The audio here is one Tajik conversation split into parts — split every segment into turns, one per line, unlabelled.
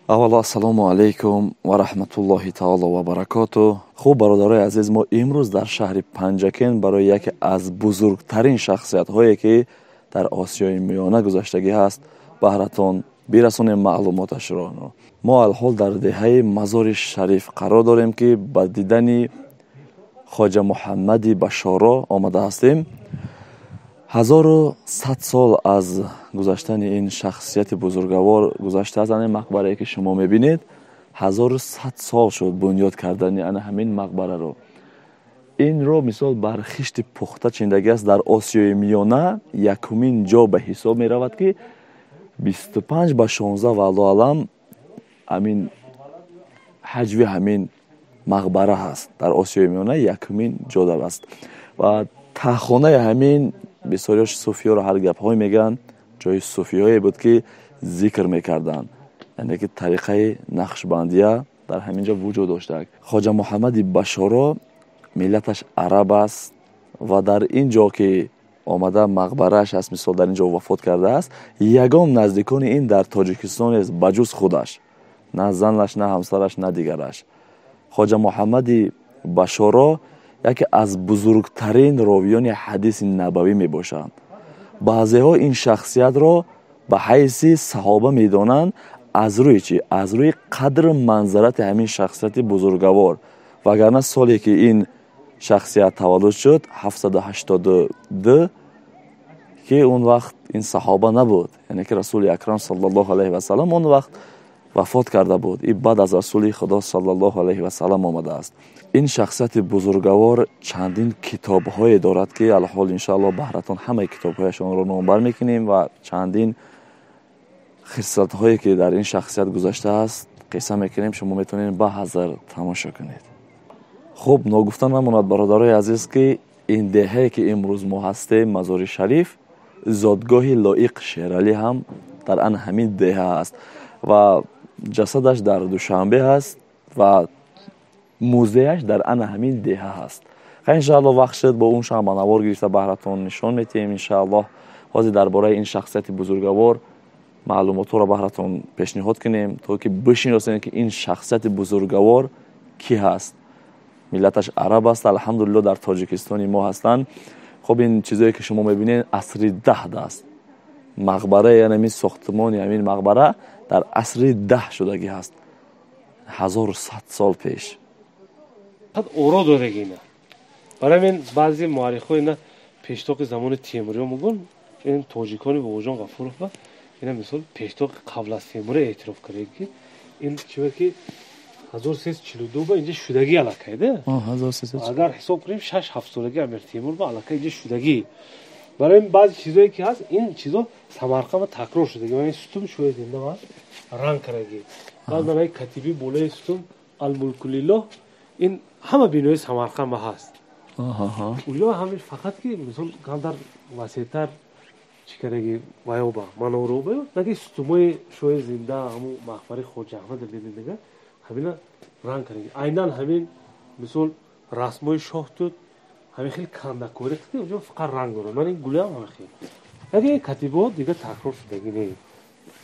аввало ассалому алайкум ва раҳматуллоҳи таоло ва баракотуҳ. хуб бародарои азиз, мо имрӯз дар шаҳри Панҷакен барои яке аз бузургтарин шахсиятҳое ки дар Осиёи Миёна гузаштагӣ ҳаст баҳратон бирасонем маълумоташро. мо алҳол дар деҳаи Мазори Шариф қарор дорем ки ба дидани Хоҷа Муҳаммади Башоро омада ҳастем. 1100 сол аз гузаштани ин шахсияти бузургавор гузаштааст. ана мақбарае ки шумо мебинед 1100 сол шуд бунёд кардани ана ҳамин мақбараро. инро мисол бар хишти пухта чиндагӣ аст. дар Осиёи Миёна якумин ҷо ба ҳисоб меравад ки 25 ба 16 ва аллоҳу аълам амин ҳаҷви ҳамин мақбара ҳаст. дар Осиёи Миёна якумин ҷо аст ва таъхонаи ҳамин бисёриёш суфиёро ҳар гапҳое мегӯянд, ҷои суфиҳое буд ки зикр мекарданд, яъне ки тариқаи нақшбандия дар ҳамин ҷо вуҷуд доштаг. Хоҷа Муҳаммади Башоро миллаташ араб аст ва дар ин ҷо ки омада мақбарааш аст, мисол дар ин ҷо вафот кардааст. ягон наздикони ин дар Тоҷикистон нест ба ҷуз худаш, на занаш, на ҳамсараш, на дигараш. Хоҷа Муҳаммади Башоро яке аз бузургтарин ровиёни ҳадиси набавӣ мебошанд. баъзеҳо ин шахсиятро ба ҳайси саҳоба медонанд аз рӯи чӣ? Аз рӯи қадру манзарати ҳамин шахсияти бузургавор. вагарна соле ки ин шахсият таваллуд шуд 782 ки он вақт ин саҳоба набуд, яъне ки расули акрам саллаллоҳу алайҳи васалам он вақт вафот карда буд. ин баъд аз расули худо саллаллоҳу алайҳи васалам омадааст. ин шахсияти бузургавор чандин китобҳое дорад ки алҳол иншоаллоҳ баҳратон ҳамаи китобҳояшонро номбар мекунем ва чандин хислатҳое ки дар ин шахсият гузаштааст қисса мекунем. шумо метавонед ба ҳазар тамошо кунед. хуб, ногуфта намонад бародарои азиз ки ин деҳае ки имрӯз мо ҳастем, Мазори Шариф, зодгоҳи Лоиқ Шералӣ ҳам дар ан ҳамин деҳа аст ва ҷасадаш дар Душанбе ҳаст ва музеяш дар ана ҳамин деҳа ҳаст. иншааллоҳ вақт шуд бо он шамъанавор гирифта баҳратон нишон метиҳем. иншааллоҳ ҳозир дар бораи ин шахсияти бузургавор маълумотҳоро баҳратон пешниҳод кунем, то ки бишиносем ки ин шахсияти бузургавор кӣ ҳаст. миллаташ араб аст, алҳамдулиллоҳ дар Тоҷикистони мо ҳастанд. хуб, ин чизое ки шумо мебинед асри 10 аст. мақбараи ҳамин сохтмони ҳамин мақбара дар асри 10 шудагӣ ҳаст, 1100 сол пеш.
оро дорегина барои мен баъзе муаррихҳо ина пештоқи замони темуриё мегӯн. ин тоҷикони бобоҷон ғафуров ба ина мисол пештоқи қабл аз темурӣ эътироф кардем ки ин чиба ки 1342 ба инҷа шудагӣ аллакайда. агар ҳисоб кунем 6-7 солаги Амир Темур ба аллакай инҷа шудагӣ. барои ин баъзе чизое ки ҳаст, ин чизо Самарқанд такрор шудагӣ. ман сутун шояд зинда ва ранг кардагӣ. баъд нараи катиби болои сутун Ал-Мулку-Лиллоҳ, ин ҳама бинои Самарқанд ба ҳаст. улё ҳамин фақат ки мисол гандар васеътар чӣ кардаги ваёба маноро ба наки сутумои шои зинда ҳамун мақбари Хоҷа Аҳмад бедидага ҳамина ранг кардаги. айнан ҳамин мисол расмои шоҳ туд ҳамин хеле кандакорӣ ки унҷо фақат ранг дорад. ман ин гулям ҳамахел яке катибаҳо дигар такрор шудагӣ не.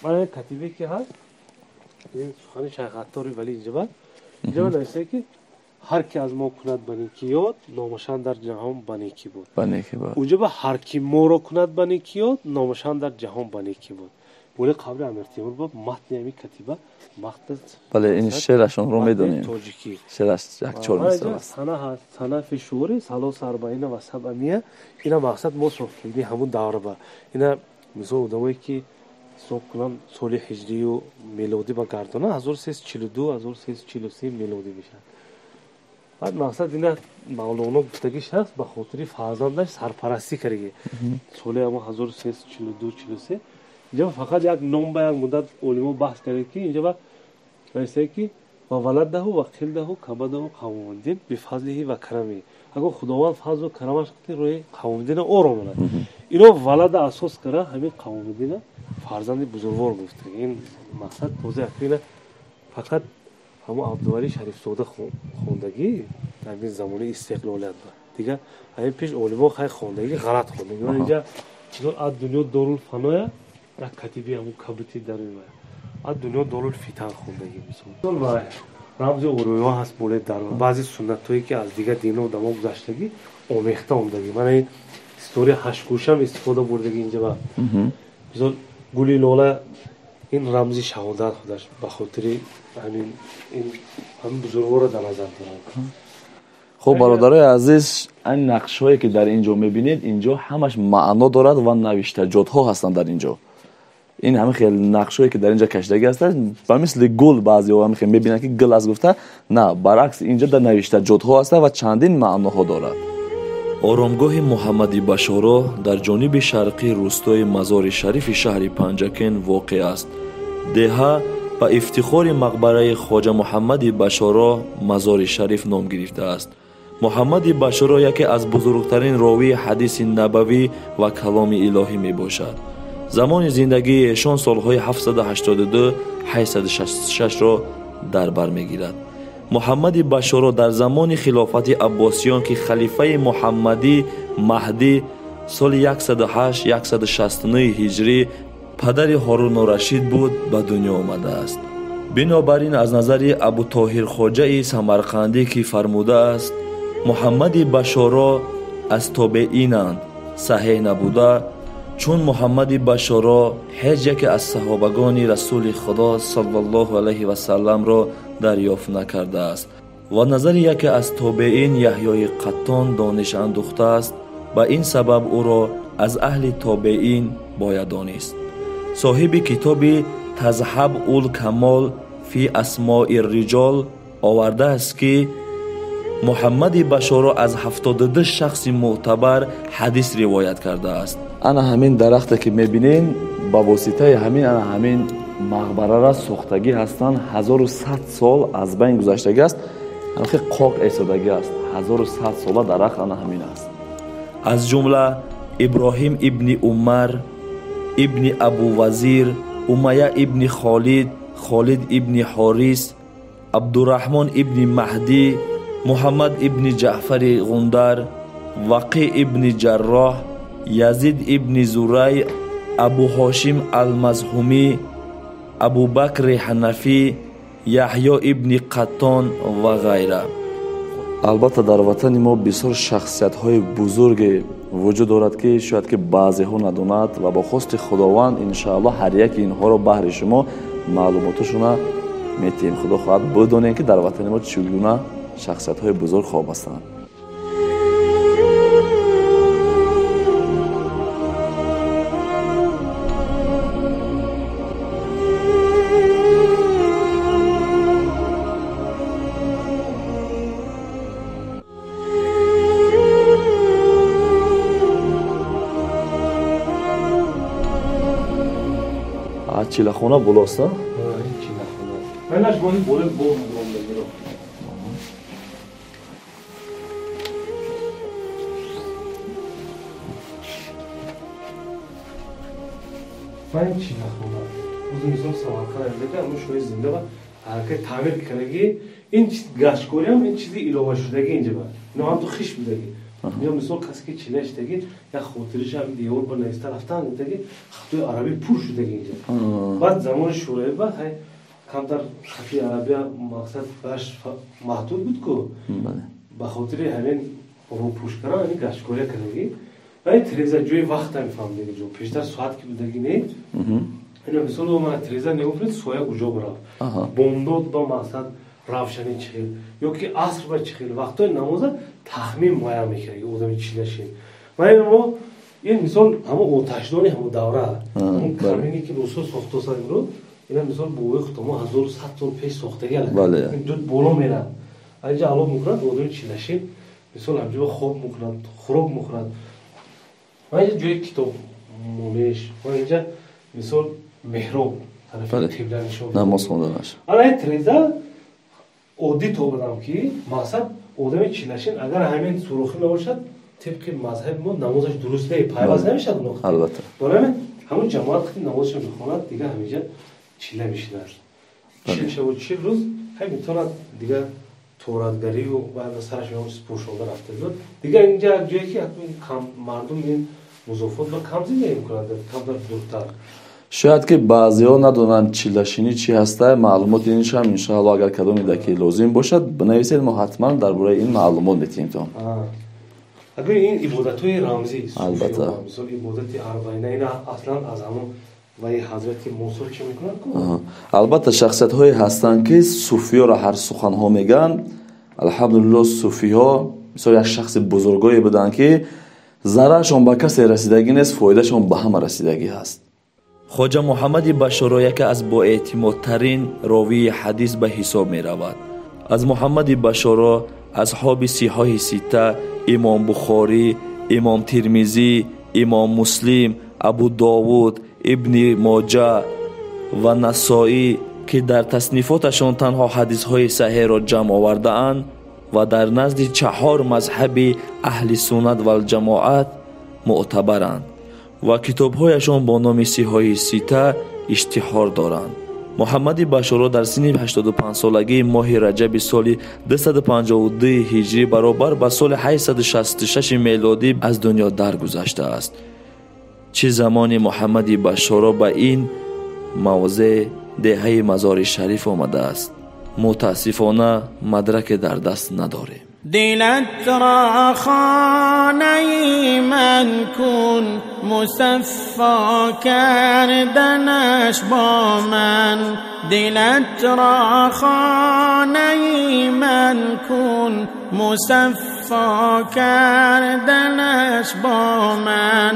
ман катибе ки ҳаст ин сухани Шайх Аттори Валӣ инҷа нависае ки ҳар ки аз мо кунад ба некӣ ёд, номашан дар ҷаҳон ба некӣ буд. унҷа ба ҳар ки моро кунад ба некӣ ёд, номашан дар ҷаҳон ба некӣ буд. боли қабри Амир Темур ба матни ҳамин катиба мақтад.
бале ин шеърашонро медонем.
тоҷикӣ
шеъраш якчор мисал аст.
сана ҳаст, сана фишури салос арбаина ва сабъамия. ина мақсад мо сохтагӣ ҳамун давра ба ина мисол одамое ки ҳисоб кунанд соли ҳиҷрию милодӣ ба гардона 1342 1343 милодӣ мешавад. баъд мақсад ина мавлоно гуфтаги шахс ба хотири фарзандаш сарпарастӣ кардагӣ. соли ҳама 1342-43 инҷа фақат як ном ба як муддат олимо баҳс карда ки инҷа ба нависае ки ва валадаҳу ва қилдаҳу кабадаҳу қавмиддин бифазлиҳи ва карами. агар худованд фазлу карамаш кунад роҳи қавмиддина оромонад. ино валада асос карда ҳамин қавмиддина фарзанди бузургвор гуфта. ин мақсад тозе акина фақат ҳамун Абдувалӣ Шарифзода хондагӣ дар ин замони истиқлолият ба дигар ҳамин пеш олимо хай хондагӣ ғалат хондагӣ. инҷа чизо ад дунё дорул фаноя як катиби ҳамун кабити дар мемояд. از دنیا دلول فیتن خوندگی مثال و رمز اورویا هست بوله در بعضی سنت هایی که از دیگه دین و دما گذشتگی آمیخته اومدگی. من این استوری هشگوشم استفاده بردگی اینجا با مثال گلی لاله این رمزی شهادت خودش به خاطر همین بزرگوار رو در نظر دارم.
خب برادرای عزیز، این نقشهایی که در اینجا میبینید اینجا همش معنا دارد و نوشته جاتها هستند در اینجا. این همه خیلی نقشهایی که در اینجا کشیدگی هستند به مثل گل بعضی ها میخوام ببینن که گل از گفته، نه برعکس اینجا در نوشته جاتها هست و چندین معناها دارد. آرامگاه محمدی بشارا در جانب شرقی روستای مزار شریف شهر پنجکن واقع است. دهه به افتخار مقبره خواجه محمدی بشارا مزار شریف نام گرفته است. محمدی بشارا یکی از بزرگترین راوی حدیث نبوی و کلام الهی می باشد. زمان زندگی ایشان سالهای 782 866 را در بر می گیرد. محمدی بشارا در زمان خلافت عباسیان که خلیفه محمدی مهدی سال 108-169 هجری پدر هارون الرشید بود به دنیا آمده است. بنابراین از نظر ابو طاهر خواجه سمرقندی که فرموده است محمدی بشارا از تابعینند صحیح نبوده، چون محمدی بشارا هیچ یک از صحابگان رسول خدا صلی الله علیه و سلم را دریافت نکرده است و نظر یکی از تابعین یحیی قطان دانش اندوخته است. به این سبب او را از اهل تابعین باید دانست. صاحب کتاب تذهب الکمال فی اسماء الرجال آورده است که محمدی بشارا از 72 شخص معتبر حدیث روایت کرده است. انا همین درخت که میبینین با واسطه همین مقبره را ساختگی هستند. 1100 سال از بین گذشتگی است. خیلی قاق ایستادگی است. 1100 ساله درخت انا همین است. از جمله ابراهیم ابن عمر ابن ابو وزیر، امیه ابن خالد، خالد ابن حارث، عبدالرحمن ابن مهدی، محمد ابن جعفر غندر، وقی ابن جراح، یزید ابن زوری، ابو هاشم المزحومی، ابو بکر حنفی، یحیی ابن قطان و غیره. البته در وطن ما بسیار شخصیت های بزرگ وجود دارد که شاید که بعضی ها نداند و با خواست خداوند انشاءالله هر یک اینها را بهر شما معلوماتشون میتیم. خدا خواهد بدونید که در وطن ما چگونه شخصیت های بزرگ خواب هستند. چیلخونه بولاست؟
این چیلخونه منش باید بوله بوم بگیرم. من این چیلخونه از میزان سمرقند دیگه همون شوی زنده با حرکت تعمیر کردگی این گشتگوری هم این چیزی ایلوه شدگی اینجا با اینا هم تو خیش بودگی. یا مثال کسی که چیلش دگی یا خاطرش هم دیور با نیسته رفتن دگی خطوی عربی پور شدگی اینجا. بعد زمان شورای بعد های کمتر خطی عربی مقصد باش محدود بود که به خاطر همین رو پوش کردن این گشتگوری کردگی و این تریزه جوی وقت هم فهم دیگه جو پیشتر ساعت که بودگی نه اینا مثال من تریزه نگفتم سویا کجا برا بومدود با مقصد روشنی چخیل یا که عصر با چخیل وقتای نماز تخمین مایا میکنه که آدمی چی نشین و این مثال همه آتشدانی همه دوره اون کمینی که روسو ساخته سازیم رو اینا مثال بوی خودمو 1100 سال پیش ساخته گله این دود بالا میرن اینجا علاب میکنند آدمی چی نشین مثال همجا خواب میکنند خروب میکنند و اینجا جوی کتاب مومیش و اینجا مثال محراب طرف تیبله نشون
نماز خوندنش
حالا تریزه عادی تو بدم که مقصد آدم چیلشین اگر همین سوراخی نباشد طبق مذهب ما نمازش درست نه پیوست نمیشه اون
البته
برای همون جماعت که نمازش میخواند دیگه همینجا چیله میشینن چیل شو چیل روز همینطور دیگه توراتگری و بعد سرش میام سپورشونده رفته بود دیگه اینجا جایی که کم مردم این مضافات و کم زندگی میکنند کم در دورتر
شاید که بعضی‌ها ندونن چیلاشینی چی هسته، معلومات اینش هم انشاءالله اگر کدومی دکی لازم باشد بنویسید، ما حتما درباره این معلومات میتیم تون.
اگر این عبادت‌های رمزی
البته
مثلا عبادت اربعینه اینا اصلا از همون وای حضرت موسی چه میکنن؟
البته شخصیت‌های هستن که صوفی‌ها را هر سخن‌ها میگن. الحمدلله صوفی‌ها مثلا یک شخص بزرگایی بودن که ضررشون به کسی رسیدگی نیست، فایدهشون به همه رسیدگی هست. خواجه محمد بشارا یکی از با اعتمادترین راوی حدیث به حساب می رود. از محمد بشارا اصحاب صحاح سته، امام بخاری، امام ترمذی، امام مسلم، ابو داود، ابن ماجه و نسائی که در تصنیفاتشان تنها حدیث‌های صحیح را جمع آورده اند و در نزد 4 مذهب اهل سنت و الجماعت معتبرند و کتاب‌هایشان با نام صحاح سته اشتهار دارند. محمد بشارا در سن 85 سالگی ماه رجب سال 252 هجری برابر به سال 866 میلادی از دنیا درگذشته است. چه زمانی محمد بشارا به این موضع دهه مزار شریف آمده است؟ متاسفانه مدرک در دست نداریم.
دلت را خانه من کن، مصفا کردنش با من. دلت را خانه من کن، مصفا کردنش با من.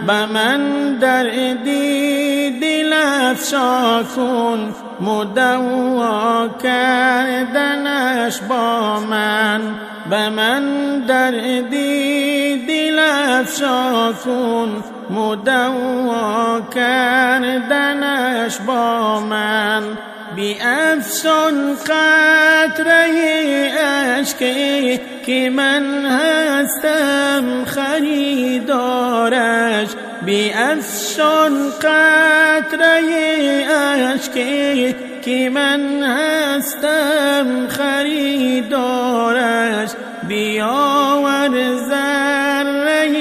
به من دردی دل افشا کن، مدوا کردنش با من. به من دردی دل افشا کن، مدوا کردنش با من. بی افسون قطره اشکی که من هستم خریدارش. بی افسون قطره اشکی که من هستم خریدارش. بیاور ذره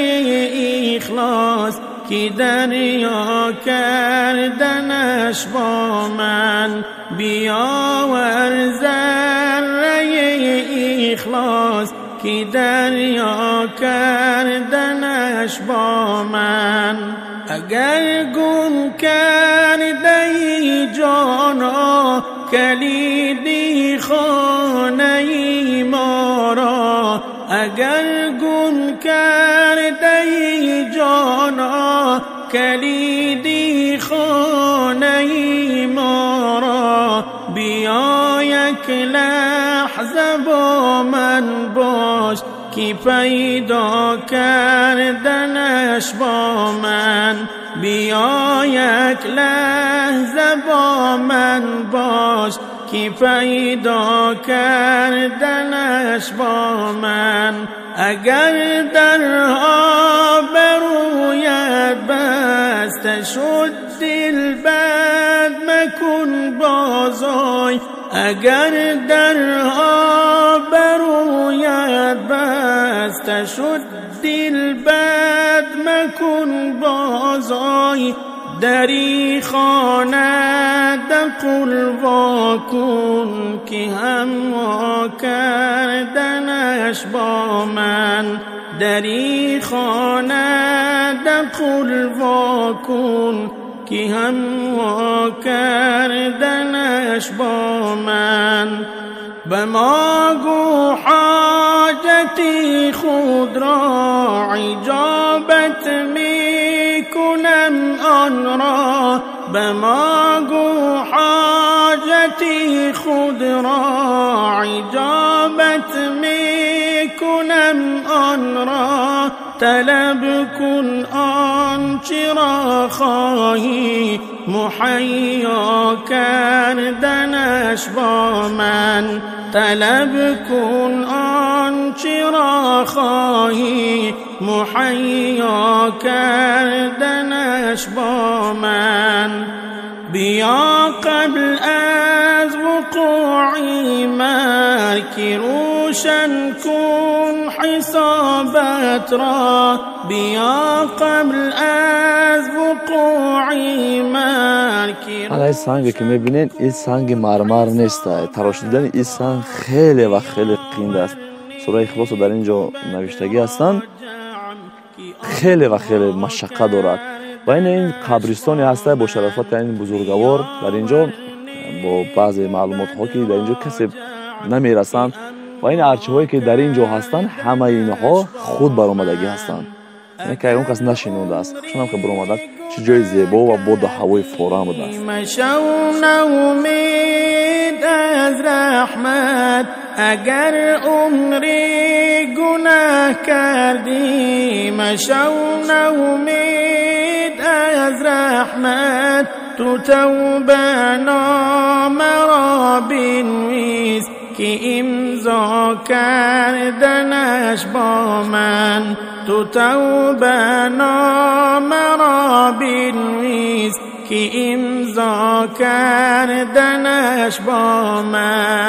اخلاص که دریا کردنش با من. بیاور ذره اخلاص که دریا کردنش با من. اگر گم کرده جانا کلیدی خانه ما را. اگر گم کرده جانا کلیدی خانه ما را. بیا یک لحظه با من باش که پیدا کردنش با من. بیا یک لحظه با من باش که پیدا کردنش با من. اگر درها برویت بسته شد دل بد مکن بازای. اگر درها برویت بسته شد دل بد مکن بازای. دری خانه دقل واکن که هم وا کردنش با من. دری خانه دقل واکن که هم وا کردنش با من. به ما گو حاجتی خود را اجابت می کنم آن را. به ما گو حاجتی خود را اجابت می کنم آن را. طلب کن آنچه را خواهی مهیا کردنش با من. طلب کن آنچه را خواهی مهیا کردنش با من. بیا قبل از وقوع مرگ روشن کن حسابت را بیا قبل از وقوع من.
حالا این سنگی که میبینین این سنگ مرمر نیست. تراشیدن این سنگ خیلی و خیلی قیمت است. سوره اخلاص در اینجا نوشتگی هستند، خیلی و خیلی مشقت دارد و این قبرستانی هست با شرافت این بزرگوار در اینجا با بعضی معلومات ها که در اینجا کسی نمیرسند و این ارچه هایی که در اینجا هستند همه اینها خود برآمدگی هستند، یعنی که اون کس نشینونده است. چون هم که برآمده چه جای زیبا و با هوای فوران بوده است.
از رحمت اگر عمری گناه کردیم، مشو نومید از رحمت، تو توبه نامه را بنویس که امضا کردنش با من. تو توبه نامه را بنویس که امضا کردنش با من.